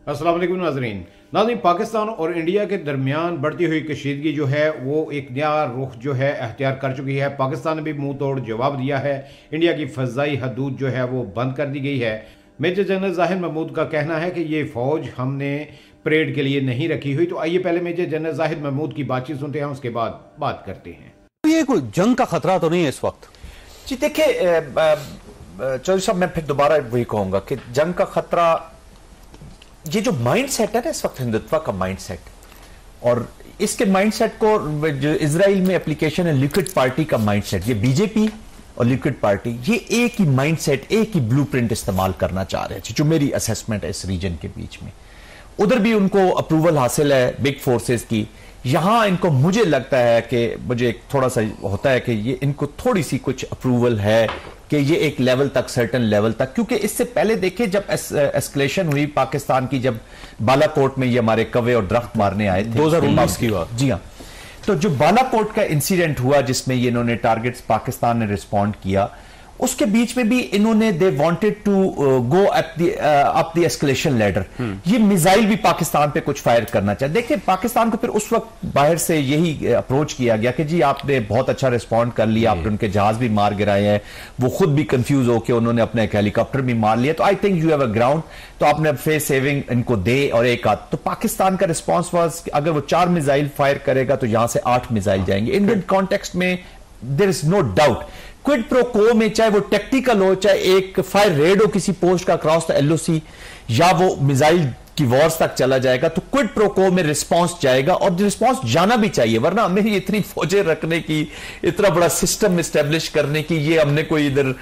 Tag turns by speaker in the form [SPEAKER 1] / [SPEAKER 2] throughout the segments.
[SPEAKER 1] अस्सलाम वालेकुम नाज़रीन, पाकिस्तान और इंडिया के दरमियान बढ़ती हुई कशीदगी जो है वो एक नया रुख जो है अख्तियार कर चुकी है। पाकिस्तान ने भी मुंह तोड़ जवाब दिया है। इंडिया की फ़ज़ाई हदूद जो है वो बंद कर दी गई है। मेजर जनरल ज़ाहिद महमूद का कहना है कि ये फ़ौज हमने परेड के लिए नहीं रखी हुई। तो आइए पहले मेजर जनरल ज़ाहिद महमूद की बातचीत सुनते हैं, उसके बाद बात करते हैं।
[SPEAKER 2] ये कोई जंग का खतरा तो नहीं है इस वक्त?
[SPEAKER 3] जी देखिए चौधरी साहब, मैं फिर दोबारा वही कहूंगा कि जंग का खतरा, ये जो माइंड सेट है ना इस वक्त हिंदुत्व का माइंड सेट, और इसके माइंड सेट को जो इजराइल में एप्लीकेशन है लिक्विड पार्टी का माइंड सेट, ये बीजेपी और लिक्विड पार्टी ये एक ही माइंड सेट, एक ही ब्लूप्रिंट इस्तेमाल करना चाह रहे हैं, जो मेरी असेसमेंट है इस रीजन के बीच में। उधर भी उनको अप्रूवल हासिल है बिग फोर्सेस की, यहां इनको मुझे लगता है कि मुझे थोड़ा सा होता है कि ये इनको थोड़ी सी कुछ अप्रूवल है कि ये एक लेवल तक, सर्टन लेवल तक, क्योंकि इससे पहले देखिए जब एस्केलेशन हुई पाकिस्तान की, जब बालाकोट में ये हमारे कवे और दरख्त मारने आए थे
[SPEAKER 2] 2019 की बात।
[SPEAKER 3] जी हाँ, तो जो बालाकोट का इंसिडेंट हुआ जिसमें ये इन्होंने टारगेट्स, पाकिस्तान ने रिस्पॉन्ड किया, उसके बीच में भी इन्होंने they wanted to go up the escalation ladder. ये मिसाइल भी पाकिस्तान पे कुछ फायर करना चाहे। देखिए पाकिस्तान को फिर उस वक्त बाहर से यही अप्रोच किया गया कि जी आपने बहुत अच्छा रिस्पॉन्ड कर लिया, आपने उनके जहाज भी मार गिराए हैं, वो खुद भी कंफ्यूज होकर उन्होंने अपने एक हेलीकॉप्टर भी मार लिया, तो I think you have a ground, तो आपने फेस सेविंग इनको दे और एक आध। तो पाकिस्तान का रिस्पॉन्स वाज अगर वो 4 मिसाइल फायर करेगा तो यहां से 8 मिसाइल जाएंगे। इंडियन कॉन्टेक्स्ट में there is no doubt, quid pro quo में चाहे वो टेक्टिकल हो, चाहे एक फायर रेड हो किसी पोस्ट का क्रॉस द एलओसी, या वो मिसाइल की वॉर्स तक चला जाएगा, तो क्विड प्रो को में रिस्पांस जाएगा, और रिस्पांस जाना भी चाहिए, वरना हमें इतनी फौजें रखने की, इतना बड़ा सिस्टम एस्टेब्लिश करने की, ये हमने कोई इधर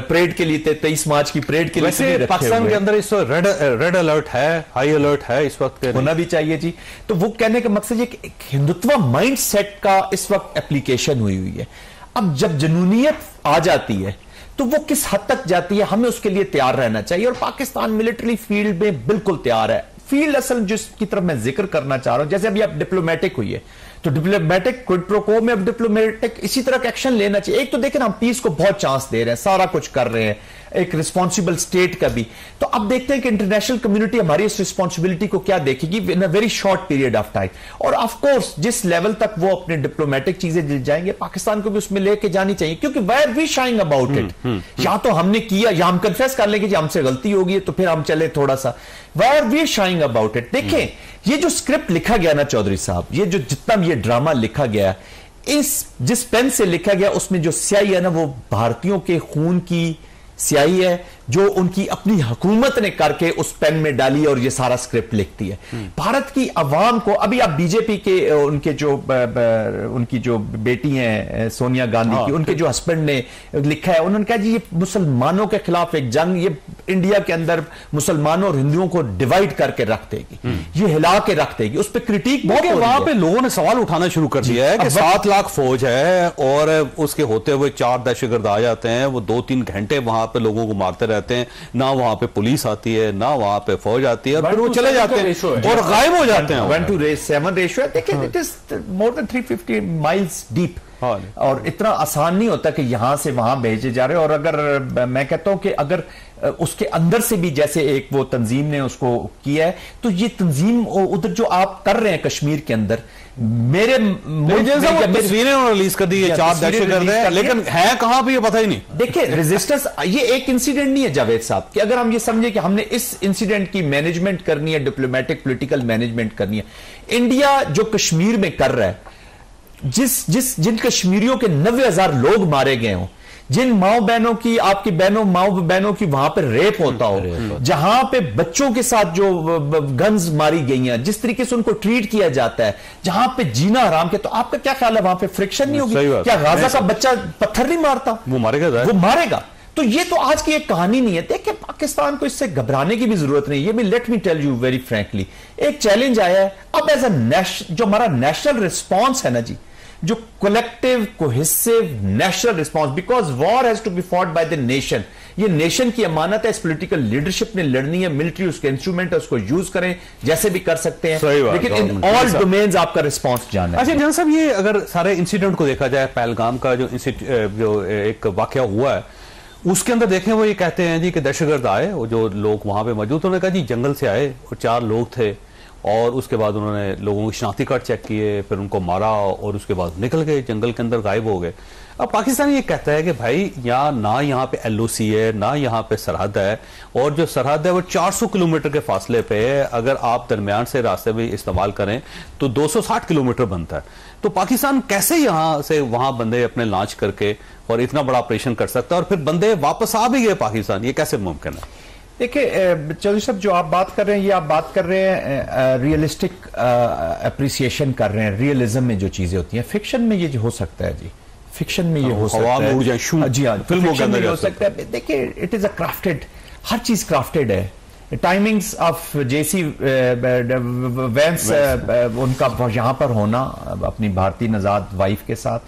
[SPEAKER 3] परेड के लिए 23 मार्च की परेड के लिए
[SPEAKER 2] पाकिस्तान के अंदर इस रेड अलर्ट है, हाई अलर्ट है इस वक्त,
[SPEAKER 3] होना भी चाहिए जी। तो वो कहने का मकसद ये कि हिंदुत्व माइंड सेट का इस वक्त एप्लीकेशन हुई है। अब जब जनूनियत आ जाती है तो वो किस हद तक जाती है, हमें उसके लिए तैयार रहना चाहिए, और पाकिस्तान मिलिट्री फील्ड में बिल्कुल तैयार है। फील्ड असल जिसकी तरफ मैं जिक्र करना चाह रहा हूं, जैसे अभी आप डिप्लोमेटिक हुई है, तो डिप्लोमेटिक क्विड प्रो को में अब डिप्लोमेटिक इसी तरह का एक्शन लेना चाहिए। एक तो देखें हम पीस को बहुत चांस दे रहे हैं, सारा कुछ कर रहे हैं, एक रिस्पॉन्सिबल स्टेट का भी, तो अब देखते हैं कि इंटरनेशनल कम्युनिटी हमारी इस रिस्पॉन्सिबिलिटी को क्या देखेगी in a very short period of time. और ऑफ कोर्स जिस लेवल तक वो अपने डिप्लोमेटिक चीजें ले जाएंगे, पाकिस्तान को भी उसमें लेके जानी चाहिए, क्योंकि why are we shying about it. या तो हमने किया, या हम कन्फेस कर लेंगे कि हमसे गलती होगी, तो फिर हम चले थोड़ा सा, why are we shying about it. देखें ये जो स्क्रिप्ट लिखा गया ना चौधरी साहब, ये जो जितना ये ड्रामा लिखा गया, इस जिस पेन से लिखा गया उसमें जो स्याही है ना, वो भारतीयों के खून की स्याही है, जो उनकी अपनी हुकूमत ने करके उस पेन में डाली और ये सारा स्क्रिप्ट लिखती है। भारत की अवाम को, अभी आप बीजेपी के उनकी जो बेटी हैं सोनिया गांधी की, उनके जो हस्बैंड ने लिखा है, उन्होंने कहा जी ये मुसलमानों के खिलाफ एक जंग, ये इंडिया के अंदर मुसलमानों और हिंदुओं को डिवाइड करके रख देगी, ये हिला के रख देगी। उस पर क्रिटिक बहुत,
[SPEAKER 2] वहां पे लोगों ने सवाल उठाना शुरू कर दिया है कि 7 लाख फौज है और उसके होते हुए 4 दहशतगर्द आ जाते हैं, वो 2-3 घंटे वहां पे लोगों को मारते रहते हैं, ना वहां पे पुलिस आती है, ना वहां पे फौज आती है, फिर वो चले जाते हैं और गायब हो जाते हैं।
[SPEAKER 3] 1:7 रेशियो है। देखिए it is more than 350 miles deep, और इतना आसान नहीं होता कि यहां से वहां भेजे जा रहे हैं। और अगर मैं कहता हूं कि अगर उसके अंदर से भी जैसे एक वो तंजीम ने उसको किया है, तो ये तंजीम उधर जो आप कर रहे हैं कश्मीर के अंदर, मेरे
[SPEAKER 2] तस्वीरें रिलीज कर दी, 4 दहशतगर्द हैं, लेकिन है कहां पे ये पता ही नहीं।
[SPEAKER 3] देखिए रेजिस्टेंस, ये एक इंसिडेंट नहीं है जावेद साहब, कि अगर हम ये समझे कि हमने इस इंसिडेंट की मैनेजमेंट करनी है, डिप्लोमेटिक पॉलिटिकल मैनेजमेंट करनी है, इंडिया जो कश्मीर में कर रहा है, जिन कश्मीरियों के 90,000 लोग मारे गए हों, जिन माओ बहनों की, आपकी माओ बहनों की वहां पर रेप होता हो, जहां पे बच्चों के साथ जो गन्स मारी गई हैं, जिस तरीके से उनको ट्रीट किया जाता है, जहां पे जीना हराम के, तो आपका क्या ख्याल है वहां पे फ्रिक्शन नहीं होगी? क्या गाजा का बच्चा पत्थर नहीं मारता?
[SPEAKER 2] वो
[SPEAKER 3] मारेगा। तो ये तो आज की एक कहानी नहीं है। देखिए पाकिस्तान को इससे घबराने की भी जरूरत नहीं है। ये भी let me tell you very frankly, एक चैलेंज आया है अब एज अ जो हमारा नेशनल रिस्पॉन्स है ना जी, जो collective cohesive national response, because war has to be fought by the nation. ये नेशन की अमानत है, इस पॉलिटिकल लीडरशिप ने लड़नी है, मिलिट्री उसके इंस्ट्रूमेंट है, उसको यूज करें जैसे भी कर सकते हैं, लेकिन इन ऑल डोमेन्स आपका रिस्पांस जाना है।
[SPEAKER 2] अच्छा जनरल साहब, ये अगर सारे इंसिडेंट को देखा जाए, पहलगाम का जो एक वाकया हुआ है, उसके अंदर देखें वो ये कहते हैं जी कि दहशतगर्द आए, और जो लोग वहां पे मौजूद, उन्होंने कहा जी जंगल से आए और 4 लोग थे, और उसके बाद उन्होंने लोगों के शनाख्ती कार्ड चेक किए, फिर उनको मारा और उसके बाद निकल गए, जंगल के अंदर गायब हो गए। अब पाकिस्तान ये कहता है कि भाई यहाँ पे LOC है, ना यहाँ पे सरहद है, और जो सरहद है वो 400 किलोमीटर के फासले पे है। अगर आप दरमियान से रास्ते भी इस्तेमाल करें तो 260 किलोमीटर बनता है। तो पाकिस्तान कैसे यहाँ से वहां बंदे अपने लॉन्च करके और इतना बड़ा ऑपरेशन कर सकता है, और फिर बंदे वापस आ भी गए पाकिस्तान, ये कैसे मुमकिन है?
[SPEAKER 3] देखिए चौधरी साहब, जो आप बात कर रहे हैं, ये आप बात कर रहे हैं रियलिस्टिक अप्रिसिएशन कर रहे हैं, रियलिज्म में जो चीजें होती हैं। फिक्शन में ये हो सकता है जी, फिक्शन में ये हो सकता है जी हाँ, फिल्मों के अंदर हो सकता है। देखिए इट इज अ क्राफ्टेड, हर चीज क्राफ्टेड है। टाइमिंग्स ऑफ JC वैंस उनका यहाँ पर होना, अपनी भारतीय नजाद वाइफ के साथ,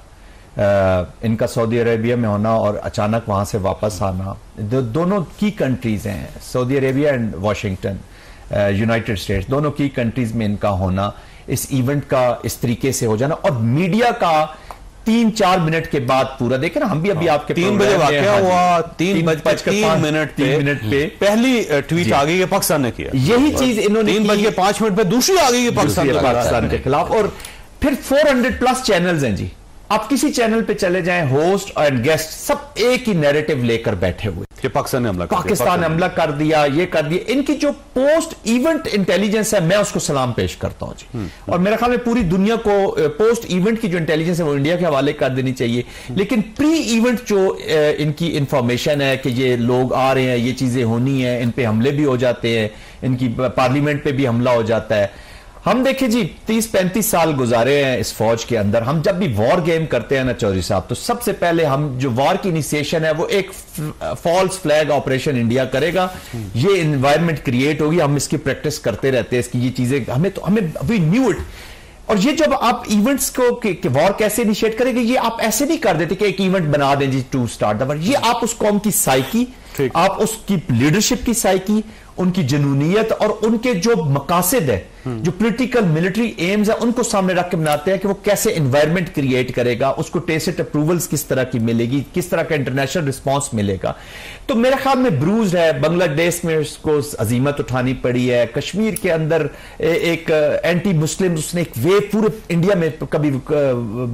[SPEAKER 3] इनका सऊदी अरेबिया में होना और अचानक वहां से वापस आना, दोनों की कंट्रीज हैं, Saudi Arabia and Washington, United states, दोनों की कंट्रीज में इनका होना, इस इवेंट का इस तरीके से हो जाना, और मीडिया का 3-4 मिनट के बाद पूरा देखे ना, हम भी अभी आपके
[SPEAKER 2] 3 बजे वाकया हुआ, 3:03 पे पहली ट्वीट आ गई है पाकिस्तान ने किया,
[SPEAKER 3] यही चीज इन्होंने
[SPEAKER 2] 3:05 पे दूसरी आ गई है पाकिस्तान
[SPEAKER 3] के खिलाफ। और फिर 400+ चैनल्स हैं जी, आप किसी चैनल पे चले जाएं, होस्ट और गेस्ट सब एक ही नैरेटिव लेकर बैठे हुए
[SPEAKER 2] कि पाकिस्तान ने
[SPEAKER 3] हमला कर दिया, ये कर दिया। इनकी जो पोस्ट इवेंट इंटेलिजेंस है, मैं उसको सलाम पेश करता हूं जी, और मेरे ख्याल में पूरी दुनिया को पोस्ट इवेंट की जो इंटेलिजेंस है वो इंडिया के हवाले कर देनी चाहिए। लेकिन प्री इवेंट जो इनकी इंफॉर्मेशन है कि ये लोग आ रहे हैं, ये चीजें होनी है, इन पे हमले भी हो जाते हैं, इनकी पार्लियामेंट पे भी हमला हो जाता है। हम देखें जी 30-35 साल गुजारे हैं इस फौज के अंदर। हम जब भी वॉर गेम करते हैं ना चौधरी साहब, तो सबसे पहले हम जो वॉर की इनिशिएशन है वो एक फॉल्स फ्लैग ऑपरेशन इंडिया करेगा, ये एनवायरनमेंट क्रिएट होगी, हम इसकी प्रैक्टिस करते रहते हैं, इसकी ये चीजें हमें वी न्यू इट। और ये जब आप इवेंट्स को वॉर कैसे इनिशिएट करेंगे, ये आप ऐसे नहीं कर देते कि एक इवेंट बना दें जी टू स्टार्ट द वॉर। ये आप उस कौम की साइकी, आप उसकी लीडरशिप की साइकी, उनकी जनूनियत और उनके जो मकासद है, जो पॉलिटिकल मिलिट्री एम्स है, उनको सामने रख के बनाते हैं कि वो कैसे एनवायरनमेंट क्रिएट करेगा, उसको टेसिट अप्रूवल्स किस तरह की मिलेगी, किस तरह का इंटरनेशनल रिस्पांस मिलेगा। तो मेरे ख्याल में ब्रूज है, बांग्लादेश में उसको अजीमत उठानी पड़ी है, कश्मीर के अंदर एक एंटी मुस्लिम उसने एक वे पूरे इंडिया में कभी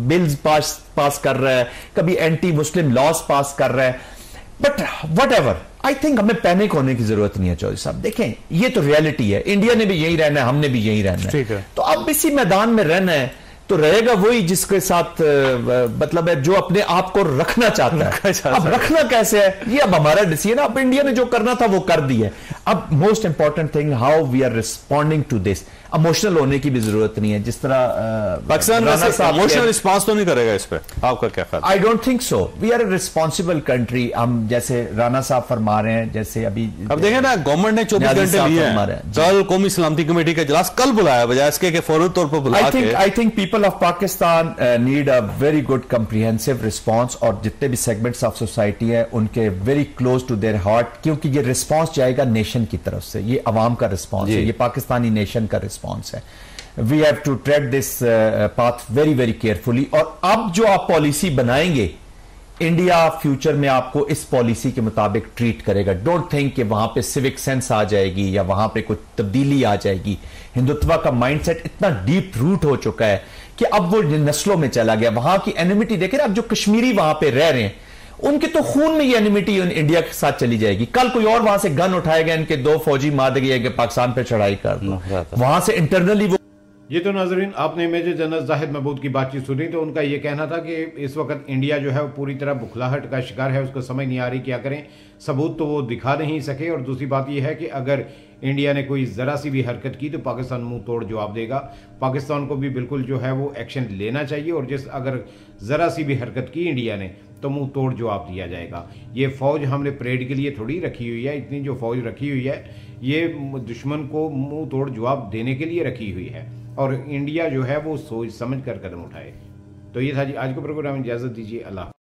[SPEAKER 3] बिल्स पास कर रहा है, कभी एंटी मुस्लिम लॉज पास कर रहा है। But what ever, I think हमें पैनिक होने की जरूरत नहीं है चौधरी साहब। देखें ये तो रियलिटी है, इंडिया ने भी यही रहना है, हमने भी यही रहना है। तो अब इसी मैदान में रहना है तो रहेगा वही जिसके साथ मतलब है जो अपने आप को रखना चाहता है। अब रखना कैसे है ये अब हमारा डिसीजन। अब इंडिया ने जो करना था वो कर दिया। अब most important thing how we are responding to this. Emotional होने की भी जरूरत नहीं है। जिस तरह
[SPEAKER 2] पाकिस्तान इमोशनल रिस्पॉन्स तो नहीं करेगा इस पे, आपका क्या ख्याल?
[SPEAKER 3] I don't think so. We are a responsible country. हम जैसे राणा साहब फरमा रहे हैं, जैसे अभी
[SPEAKER 2] अब देखें ना गवर्नमेंट ने 24 घंटे लिए हैं। कल कौमी सलामती कमेटी का इजलास कल बुलाया बजाय इसके कि फौरी तौर पर बुला के।
[SPEAKER 3] I think people of Pakistan need a very good comprehensive response. और जितने भी सेगमेंट्स ऑफ सोसाइटी है उनके very close to their heart, क्योंकि ये रिस्पॉन्स जाएगा नेशन की तरफ से। ये अवाम का रिस्पॉन्स है, ये पाकिस्तानी नेशन का रिस्पॉन्स है। We have to tread this path very very carefully. और अब जो आप पॉलिसी बनाएंगे, इंडिया फ्यूचर में आपको इस पॉलिसी के मुताबिक ट्रीट करेगा। डोंट थिंक कि वहां पे सिविक सेंस आ जाएगी या वहां पे कुछ तब्दीली आ जाएगी। हिंदुत्व का माइंडसेट इतना डीप रूट हो चुका है कि अब वो नस्लों में चला गया। वहां की एनिमिटी देखे ना, अब जो कश्मीरी वहां पे रह रहे हैं उनके तो खून में ये एनिमिटी इंडिया के साथ चली जाएगी। कल कोई और वहां से गन उठाएगा, इनके 2 फौजी मार देंगे कि पाकिस्तान पे चढ़ाई कर दो। वहां से इंटरनली वो।
[SPEAKER 1] ये तो नाजरीन आपने मेजर जनरल जाहिद महमूद की बातचीत सुनी। तो उनका ये कहना था कि इस वक्त इंडिया जो है वो पूरी तरह बुखलाहट का शिकार है। उसको समझ नहीं आ रही क्या करें, सबूत तो वो दिखा नहीं सके। और दूसरी बात यह है कि अगर इंडिया ने कोई ज़रा सी भी हरकत की तो पाकिस्तान मुंह तोड़ जवाब देगा। पाकिस्तान को भी बिल्कुल जो है वो एक्शन लेना चाहिए। और जिस अगर ज़रा सी भी हरकत की इंडिया ने तो मुंह तोड़ जवाब दिया जाएगा। ये फ़ौज हमने परेड के लिए थोड़ी रखी हुई है। इतनी जो फ़ौज रखी हुई है ये दुश्मन को मुंह तोड़ जवाब देने के लिए रखी हुई है। और इंडिया जो है वो सोच समझ कर कदम उठाए। तो ये था जी आज का प्रोग्राम। इजाज़त दीजिए। अल्लाह।